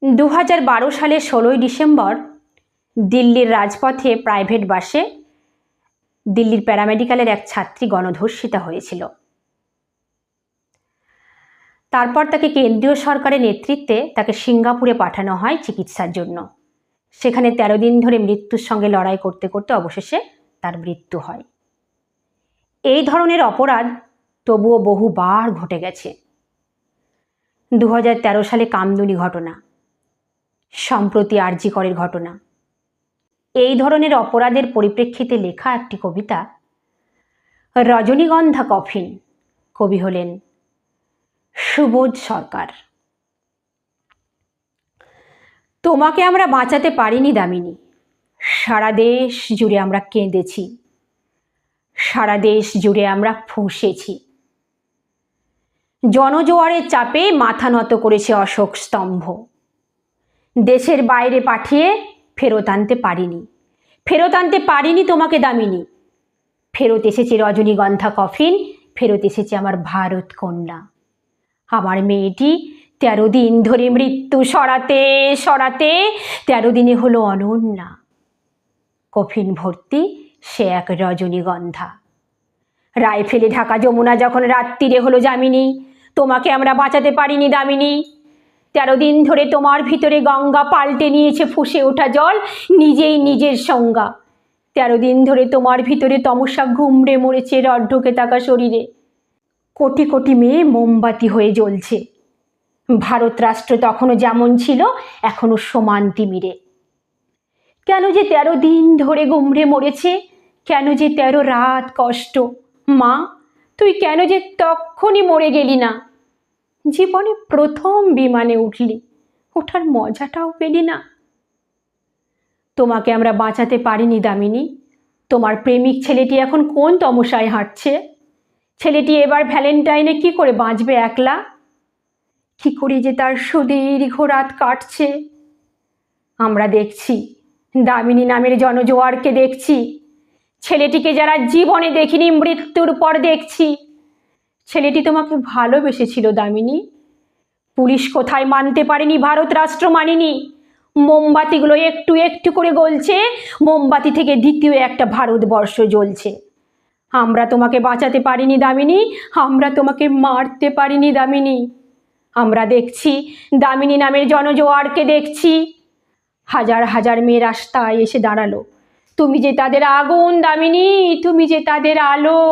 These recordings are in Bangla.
2012 সালের 16ই ডিসেম্বর দিল্লির রাজপথে প্রাইভেট বাসে দিল্লির প্যারামেডিক্যালের এক ছাত্রী গণধর্ষিতা হয়েছিল। তারপর তাকে কেন্দ্রীয় সরকারের নেতৃত্বে তাকে সিঙ্গাপুরে পাঠানো হয় চিকিৎসার জন্য। সেখানে 13 দিন ধরে মৃত্যুর সঙ্গে লড়াই করতে করতে অবশেষে তার মৃত্যু হয়। এই ধরনের অপরাধ তবুও বহুবার ঘটে গেছে। 2013 সালে কামদুনি ঘটনা, সম্প্রতি আরজি করের ঘটনা। এই ধরনের অপরাধের পরিপ্রেক্ষিতে লেখা একটি কবিতা রজনীগন্ধা কফিন। কবি হলেন সুবোধ সরকার। তোমাকে আমরা বাঁচাতে পারিনি দামিনী, সারা দেশ জুড়ে আমরা কেঁদেছি, সারা দেশ জুড়ে আমরা ফুঁসেছি। জনজোয়ারের চাপে মাথা নত করেছে অশোক স্তম্ভ। দেশের বাইরে পাঠিয়ে ফেরত আনতে পারিনি, ফেরত আনতে পারিনি তোমাকে দামিনী। ফেরত এসেছে রজনীগন্ধা কফিন, ফেরত এসেছে আমার ভারত কন্যা, আমার মেয়েটি 13 দিন ধরে মৃত্যু সরাতে সরাতে 13 দিনে হলো অনন্যা। কফিন ভর্তি সে এক রজনীগন্ধা। রাইফেলে ঢাকা যমুনা যখন রাত্রিরে হলো যামিনী, তোমাকে আমরা বাঁচাতে পারিনি দামিনী। 13 দিন ধরে তোমার ভিতরে গঙ্গা পাল্টে নিয়েছে ফুঁসে ওঠা জল, নিজেই নিজের সংজ্ঞা। 13 দিন ধরে তোমার ভিতরে তমসা ঘুমড়ে মরেছে রড ঢোকে থাকা শরীরে। কোটি কোটি মেয়ে মোমবাতি হয়ে জ্বলছে। ভারত রাষ্ট্র তখনও যেমন ছিল এখনো সমান তিমিরে। কেন যে 13 দিন ধরে গুমড়ে মরেছে, কেন যে 13 রাত কষ্ট। মা, তুই কেন যে তখনই মরে গেলি না? জীবনে প্রথম বিমানে উঠলি, ওঠার মজাটাও পেলি না। তোমাকে আমরা বাঁচাতে পারিনি দামিনী। তোমার প্রেমিক ছেলেটি এখন কোন তমসায় হাঁটছে? ছেলেটি এবার ভ্যালেন্টাইনে কি করে বাঁচবে একলা? কি করে যে তার সুদীর্ঘ রাত কাটছে। আমরা দেখছি, দামিনী নামের জনজোয়ারকে দেখছি। ছেলেটিকে যারা জীবনে দেখিনি মৃত্যুর পর দেখছি। ছেলেটি তোমাকে ভালোবেসেছিল দামিনী। পুলিশ কোথায় মানতে পারেনি, ভারত রাষ্ট্র মানেনি। মোমবাতিগুলো একটু একটু করে গলছে, মোমবাতি থেকে দ্বিতীয় একটা ভারতবর্ষ জ্বলছে। আমরা তোমাকে বাঁচাতে পারিনি দামিনী, আমরা তোমাকে মারতে পারিনি দামিনী। আমরা দেখছি, দামিনী নামের জনজোয়ারকে দেখছি। হাজার হাজার মেয়ে রাস্তায় এসে দাঁড়ালো। তুমি যে তাদের আগুন দামিনী, তুমি যে তাদের আলো,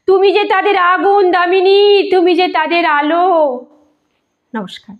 তুমি যে তাদের আগুন দামিনী, তুমি যে তাদের আলো। নমস্কার।